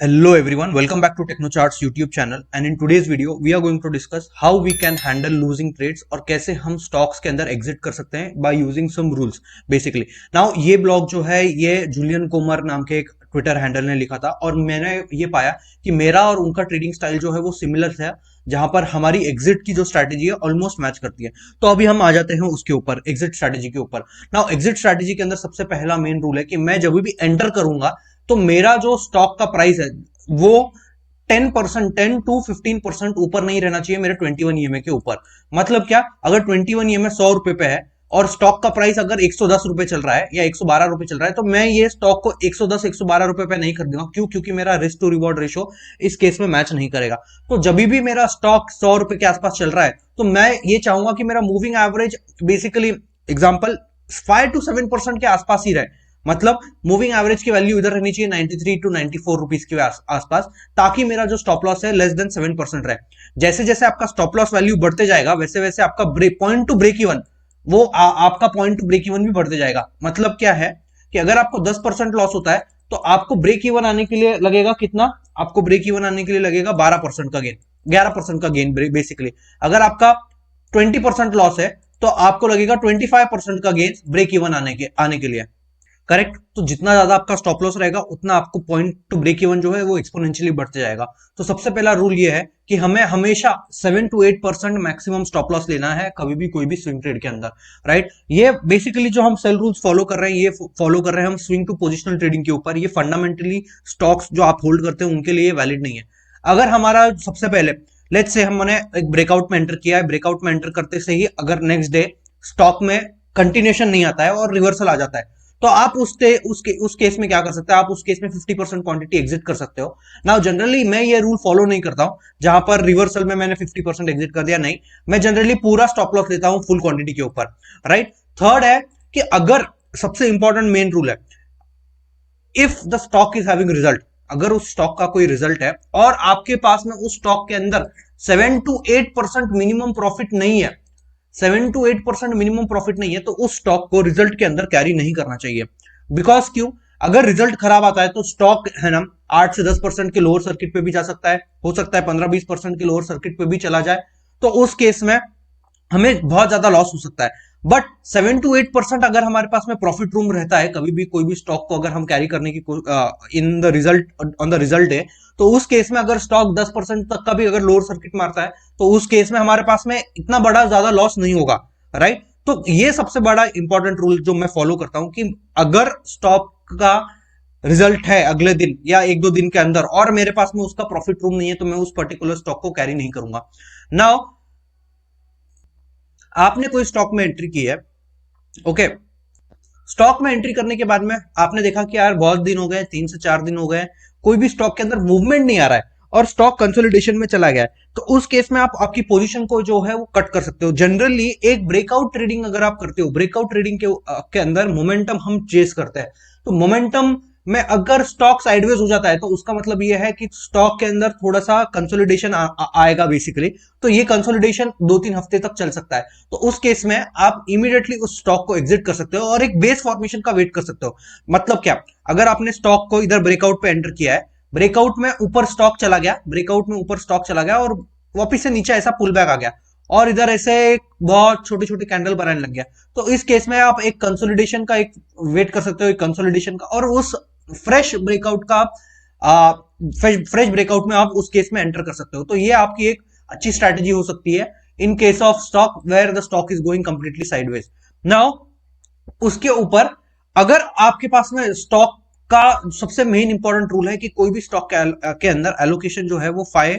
Hello everyone, welcome back to TechnoCharts YouTube channel and in today's video we are going to discuss how we can handle losing trades और कैसे हम stocks के अंदर exit कर सकते हैं by using some rules basically. Now ये blog जो है ये जुलियन कोमर नाम के एक ट्विटर हैंडल ने लिखा था और मैंने ये पाया कि मेरा और उनका ट्रेडिंग स्टाइल जो है वो सिमिलर है, जहां पर हमारी एग्जिट की जो स्ट्रैटेजी है ऑलमोस्ट मैच करती है. तो अभी हम आ जाते हैं उसके ऊपर, एग्जिट स्ट्रैटेजी के ऊपर. नाउ एग्जिट स्ट्रैटेजी के अंदर सबसे पहला मेन रूल है कि मैं जब भी एंटर करूंगा तो मेरा जो स्टॉक का प्राइस है वो 10% 10 to 15% ऊपर नहीं रहना चाहिए मेरे 21 ईएमए के ऊपर. मतलब क्या, अगर 21 ईएमए 100 रुपए पे है और स्टॉक का प्राइस अगर 110 रुपए चल रहा है या 112 रुपए चल रहा है तो मैं ये स्टॉक को 110 112 रुपए पे नहीं खरीदूंगा. क्यों? क्योंकि मेरा रिस्क टू रिवॉर्ड रेशो इस केस में मैच नहीं करेगा. तो जब भी मेरा स्टॉक 100 रुपए के आसपास चल रहा है तो मैं ये चाहूंगा कि मेरा moving average basically example 5 to 7% के आसपास ही रहे. मतलब मूविंग एवरेज की वैल्यू इधर रहनी चाहिए 93 to 94 रुपीज के आसपास, ताकि मेरा जो स्टॉप लॉस है लेस देन 7% रहे. जैसे जैसे आपका स्टॉप लॉस वैल्यू बढ़ते जाएगा वैसे वैसे आपका पॉइंट टू ब्रेक इवन आपका पॉइंट टू ब्रेक इवन भी बढ़ते जाएगा. मतलब क्या है कि अगर आपको 10% लॉस होता है तो आपको ब्रेक इवन आने के लिए लगेगा कितना? आपको ब्रेक इवन आने के लिए लगेगा 12% का गेन, 11% का गेन बेसिकली. अगर आपका 20% लॉस है तो आपको लगेगा 25% का गेन ब्रेक इवन आने के लिए. करेक्ट. तो जितना ज्यादा आपका स्टॉप लॉस रहेगा उतना आपको पॉइंट टू ब्रेक इवन जो है वो एक्सपोनेंशियली बढ़ते जाएगा. तो सबसे पहला रूल ये है कि हमें हमेशा 7 to 8% मैक्सिमम स्टॉप लॉस लेना है कभी भी कोई भी स्विंग ट्रेड के अंदर. राइट. ये बेसिकली जो हम सेल रूल्स फॉलो कर रहे हैं ये फॉलो कर रहे हैं हम स्विंग टू पोजिशनल ट्रेडिंग के ऊपर. ये फंडामेंटली स्टॉक्स जो आप होल्ड करते हैं उनके लिए वैलिड नहीं है. अगर हमारा सबसे पहले लेट्स से हमने एक ब्रेकआउट में एंटर किया है, ब्रेकआउट में एंटर करते से ही अगर नेक्स्ट डे स्टॉक में कंटिन्यूएशन नहीं आता है और रिवर्सल आ जाता है तो आप उस केस में क्या कर सकते हैं? आप उस केस में 50% क्वांटिटी एग्जिट कर सकते हो. नाउ जनरली मैं ये रूल फॉलो नहीं करता हूं जहां पर रिवर्सल में मैंने 50% एग्जिट कर दिया. नहीं, मैं जनरली पूरा स्टॉप लॉस लेता हूं फुल क्वांटिटी के ऊपर. राइट. थर्ड है कि अगर सबसे इंपॉर्टेंट मेन रूल है, if the stock is having result, अगर उस स्टॉक का कोई रिजल्ट है और आपके पास में उस स्टॉक के अंदर 7 to 8% मिनिमम प्रॉफिट नहीं है, 7 to 8% मिनिमम प्रॉफिट नहीं है, तो उस स्टॉक को रिजल्ट के अंदर कैरी नहीं करना चाहिए. बिकॉज क्यों? अगर रिजल्ट खराब आता है तो स्टॉक है ना 8 से 10% के लोअर सर्किट पे भी जा सकता है, हो सकता है 15-20% के लोअर सर्किट पे भी चला जाए. तो उस केस में हमें बहुत ज्यादा लॉस हो सकता है. बट 7 to 8% अगर हमारे पास में प्रॉफिट रूम रहता है कभी भी कोई भी स्टॉक को अगर हम कैरी करने की in the result on the result day, तो उस केस में अगर स्टॉक 10% तक का भी अगर लोअर सर्किट मारता है तो उस केस में हमारे पास में इतना बड़ा ज्यादा लॉस नहीं होगा. राइट. तो ये सबसे बड़ा इंपॉर्टेंट रूल जो मैं फॉलो करता हूं कि अगर स्टॉक का रिजल्ट है अगले दिन या 1-2 दिन के अंदर और मेरे पास में उसका प्रॉफिट रूम नहीं है तो मैं उस पर्टिकुलर स्टॉक को कैरी नहीं करूंगा. नाउ आपने कोई स्टॉक में एंट्री की है, ओके. स्टॉक में एंट्री करने के बाद में आपने देखा कि यार बहुत दिन हो गए, 3 से 4 दिन हो गए, कोई भी स्टॉक के अंदर मूवमेंट नहीं आ रहा है और स्टॉक कंसोलिडेशन में चला गया है. तो उस केस में आप आपकी पोजीशन को जो है वो कट कर सकते हो. जनरली एक ब्रेकआउट ट्रेडिंग अगर आप करते हो, ब्रेकआउट ट्रेडिंग के अंदर मोमेंटम हम चेस करते हैं. तो मोमेंटम में अगर स्टॉक साइडवेज हो जाता है तो उसका मतलब ये है कि स्टॉक के अंदर थोड़ा सा कंसोलिडेशन आएगा बेसिकली. तो ये कंसोलिडेशन 2-3 हफ्ते तक चल सकता है. तो उस केस में आप इमीडिएटली उस स्टॉक को एग्जिट कर सकते हो और एक बेस फॉर्मेशन का वेट कर सकते हो. मतलब क्या, अगर आपने स्टॉक को इधर ब्रेकआउट पे एंटर किया है, ब्रेकआउट में ऊपर स्टॉक चला गया, ब्रेकआउट में ऊपर स्टॉक चला गया और वापिस से नीचे ऐसा पुल बैक आ गया और इधर ऐसे बहुत छोटे छोटे कैंडल बनाने लग गया, तो इस केस में आप एक कंसोलिडेशन का एक वेट कर सकते हो, एक कंसोलिडेशन का, और उस फ्रेश ब्रेकआउट का फ्रेश ब्रेकआउट में आप उस केस में एंटर कर सकते हो. तो ये आपकी एक अच्छी स्ट्रैटेजी हो सकती है in case of stock where the stock is going completely sideways. Now उसके ऊपर अगर आपके पास में स्टॉक का सबसे मेन इंपॉर्टेंट रूल है कि कोई भी स्टॉक के अंदर एलोकेशन जो है वो 5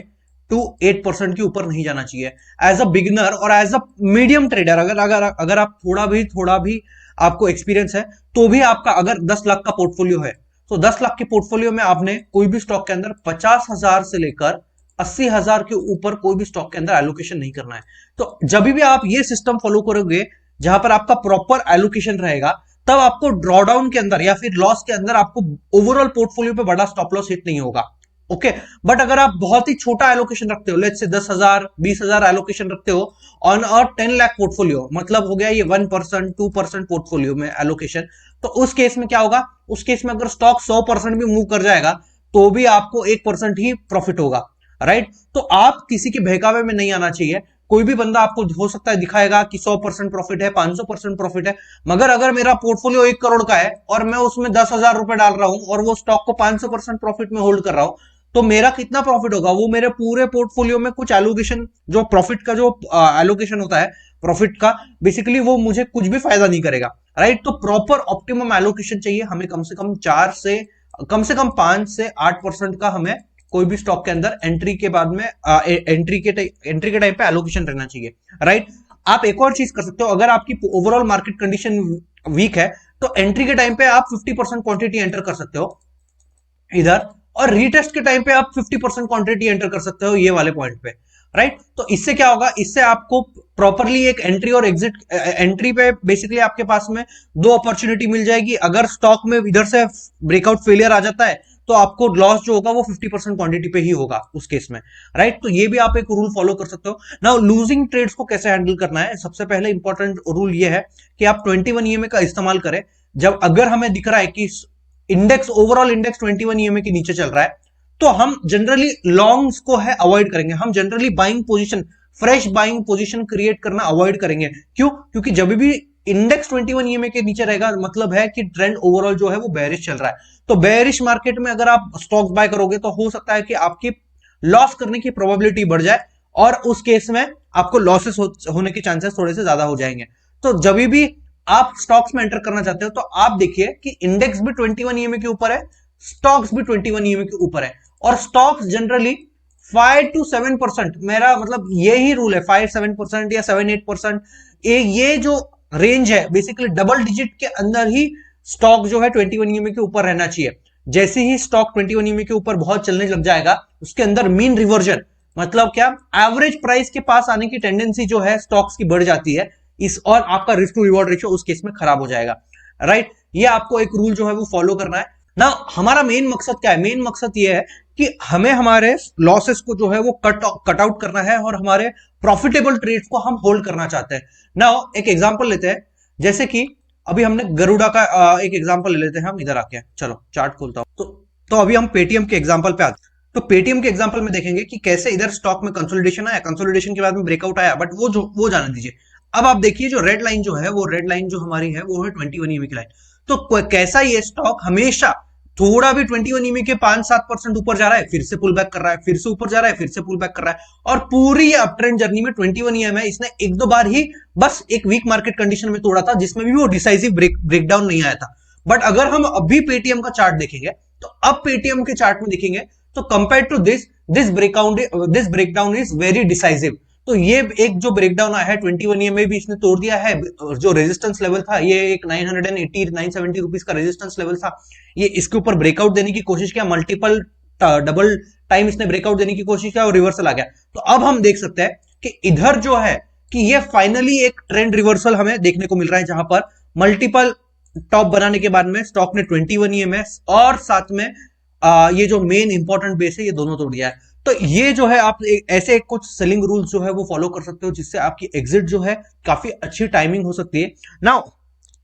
to 8% के ऊपर नहीं जाना चाहिए. एज अ बिगिनर और एज अ मीडियम ट्रेडर अगर आप थोड़ा भी आपको एक्सपीरियंस है तो भी आपका अगर 10 लाख का पोर्टफोलियो है तो 10 लाख के पोर्टफोलियो में आपने कोई भी स्टॉक के अंदर 50,000 से लेकर 80,000 के ऊपर कोई भी स्टॉक के अंदर एलोकेशन नहीं करना है. तो जब भी आप ये सिस्टम फॉलो करोगे जहां पर आपका प्रॉपर एलोकेशन रहेगा तब आपको ड्रॉडाउन के अंदर या फिर लॉस के अंदर आपको ओवरऑल पोर्टफोलियो पे बड़ा स्टॉप लॉस हिट नहीं होगा. ओके. बट अगर आप बहुत ही छोटा एलोकेशन रखते हो, लेट्स से 10,000 20,000 एलोकेशन रखते हो ऑन अ 10 लाख पोर्टफोलियो, मतलब हो गया ये 1% 2% पोर्टफोलियो में एलोकेशन, तो उस केस में क्या होगा? उस केस में अगर स्टॉक 100% भी मूव कर जाएगा तो भी आपको 1% ही प्रॉफिट होगा, राइट। तो आप किसी के बहकावे में नहीं आना चाहिए। कोई भी बंदा आपको हो सकता है दिखाएगा कि 100% प्रॉफिट है, 500% प्रॉफिट है, मगर अगर मेरा पोर्टफोलियो 1 करोड़ का है और मैं उसमें 10,000 रुपए डाल रहा हूं और वो स्टॉक को 500% प्रॉफिट में होल्ड कर रहा हूं, तो मेरा कितना प्रॉफिट होगा? वो मेरे पूरे पोर्टफोलियो में कुछ एलोकेशन, जो प्रॉफिट का जो एलोकेशन होता है प्रॉफिट का, बेसिकली वो मुझे कुछ भी फायदा नहीं करेगा, राइट। तो प्रॉपर ऑप्टिमम एलोकेशन चाहिए हमें, कम से कम 5 से 8% का हमें कोई भी स्टॉक के अंदर एंट्री के बाद में एंट्री के टाइम पे एलोकेशन रहना चाहिए, राइट। आप एक और चीज कर सकते हो, अगर आपकी ओवरऑल मार्केट कंडीशन वीक है तो एंट्री के टाइम पे आप 50% क्वांटिटी एंटर कर सकते हो इधर, और रीटेस्ट के टाइम पे आप 50% क्वांटिटी एंटर कर सकते हो ये वाले पॉइंट पे, राइट। तो इससे क्या होगा? इससे आपको प्रॉपरली एक एंट्री और एग्जिट, एंट्री पे बेसिकली आपके पास में 2 अपॉर्चुनिटी मिल जाएगी। अगर स्टॉक में इधर से ब्रेकआउट फेलियर आ जाता है तो आपको लॉस जो होगा वो 50% क्वांटिटी पे ही होगा उस केस में, राइट। तो ये भी आप एक रूल फॉलो कर सकते हो। नाउ लूजिंग ट्रेड्स को कैसे हैंडल करना है, सबसे पहले इंपॉर्टेंट रूल ये है कि आप 21 ईएमए का इस्तेमाल करें। जब अगर हमें दिख रहा है कि इंडेक्स, ओवरऑल इंडेक्स 21 ईएमए के नीचे चल रहा है, तो हम जनरली लॉन्ग्स को है अवॉइड करेंगे। हम generally buying position, fresh buying position create करना अवॉइड करेंगे। क्यों? क्योंकि जब भी इंडेक्स 21 ईएमए के नीचे रहेगा, मतलब है कि ट्रेंड ओवरऑल जो है वो बेरिश चल रहा है। तो बेरिश मार्केट में अगर आप स्टॉक्स बाय करोगे तो हो सकता है कि आपकी लॉस करने की प्रोबेबिलिटी बढ़ जाए, और उस केस में आपको लॉसेस होने के चांसेस थोड़े से ज्यादा हो जाएंगे। तो जब भी आप स्टॉक्स में एंटर करना चाहते हो तो आप देखिए कि इंडेक्स भी 21 ईएमए के ऊपर है, स्टॉक्स भी 21 ईएमए के ऊपर है, और स्टॉक्स जनरली 5 to 7%, मेरा मतलब यही रूल है, 5-7% या 7-8%, ये जो रेंज है बेसिकली डबल डिजिट के अंदर ही स्टॉक जो है 21 ईएमए के ऊपर रहना चाहिए। जैसे ही स्टॉक 21 ईएमए के ऊपर बहुत चलने लग जाएगा, उसके अंदर मीन रिवर्जन, मतलब क्या, एवरेज प्राइस के पास आने की टेंडेंसी जो है स्टॉक्स की बढ़ जाती है, इस और आपका रिस्क टू रिवॉर्ड रेशियो उस केस में खराब हो जाएगा, राइट। ये आपको एक रूल जो है वो फॉलो करना है ना। हमारा मेन मकसद क्या है? मेन मकसद ये है कि हमें हमारे लॉसेस को जो है वो कट आउट करना है और हमारे प्रॉफिटेबल ट्रेड्स को हम होल्ड करना चाहते हैं ना। एक एग्जांपल लेते हैं, जैसे कि अभी हमने गरुड़ा का एक एग्जांपल ले लेते हैं। हम इधर आके, चलो चार्ट खोलता हूं, तो अभी हम पेटीएम के एग्जांपल पे आते हैं। तो पेटीएम के एग्जांपल में देखेंगे कि कैसे इधर स्टॉक में कंसोलिडेशन आया, कंसोलिडेशन के बाद में ब्रेकआउट आया, बट वो जाने दीजिए। अब आप देखिए जो रेड लाइन जो है, वो रेड लाइन जो हमारी है वो है 21 ईएमए की लाइन। तो कैसा ये स्टॉक हमेशा थोड़ा भी 21 ईएमए के 5-7% ऊपर जा रहा है, फिर से पुल बैक कर रहा है, फिर से ऊपर जा रहा है, फिर से पुल बैक कर रहा है, और पूरी अप ट्रेंड जर्नी में 21 ईएमए इसने 1-2 बार ही बस एक वीक मार्केट कंडीशन में तोड़ा था, जिसमें भी वो डिसाइसिव ब्रेकडाउन नहीं आया था। बट अगर हम अभी पेटीएम का चार्ट देखेंगे, तो अब पेटीएम के चार्ट में देखेंगे तो compare to this breakdown is very decisive. तो ये एक जो ब्रेकडाउन आया है 21 ईएमए भी इसने तोड़ दिया है। जो रेजिस्टेंस लेवल था, ये एक 980-970 रुपीज का रेजिस्टेंस लेवल था, ये इसके ऊपर ब्रेकआउट देने की कोशिश किया, मल्टीपल डबल टाइम इसने ब्रेकआउट देने की कोशिश किया और रिवर्सल आ गया। तो अब हम देख सकते हैं कि इधर जो है कि ये फाइनली एक ट्रेंड रिवर्सल हमें देखने को मिल रहा है, जहां पर मल्टीपल टॉप बनाने के बाद में स्टॉक ने 21 ईएमए और साथ में ये जो मेन इंपॉर्टेंट बेस है ये दोनों तोड़ दिया है। तो ये जो है आप ऐसे कुछ सेलिंग रूल्स जो है वो फॉलो कर सकते हो, जिससे आपकी एग्जिट जो है काफी अच्छी टाइमिंग हो सकती है। नाउ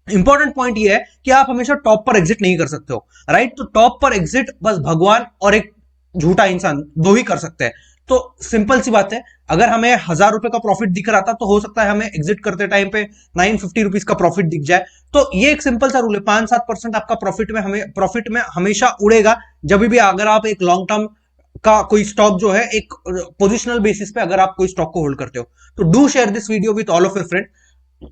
इंपॉर्टेंट पॉइंट ये है कि आप हमेशा टॉप पर एग्जिट नहीं कर सकते हो, राइट। तो टॉप पर एग्जिट बस भगवान और एक झूठा इंसान दो ही कर सकते हैं। तो सिंपल सी बात है, अगर हमें 1000 रुपए का प्रॉफिट दिख रहा था तो हो सकता है हमें एग्जिट करते टाइम पे 950 रुपीज का प्रॉफिट दिख जाए। तो ये एक सिंपल सा रूल है, 5-7% आपका प्रॉफिट में हमेशा उड़ेगा जब भी अगर आप एक लॉन्ग टर्म का कोई स्टॉक जो है एक पोजिशनल बेसिस पे अगर आप कोई स्टॉक को होल्ड करते हो। तो do share this video with all of your friend.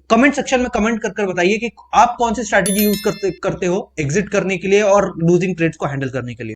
Comment section में कमेंट कर बताइए कि आप कौन सी स्ट्रैटेजी यूज करते हो एग्जिट करने के लिए और लूजिंग ट्रेड्स को हैंडल करने के लिए।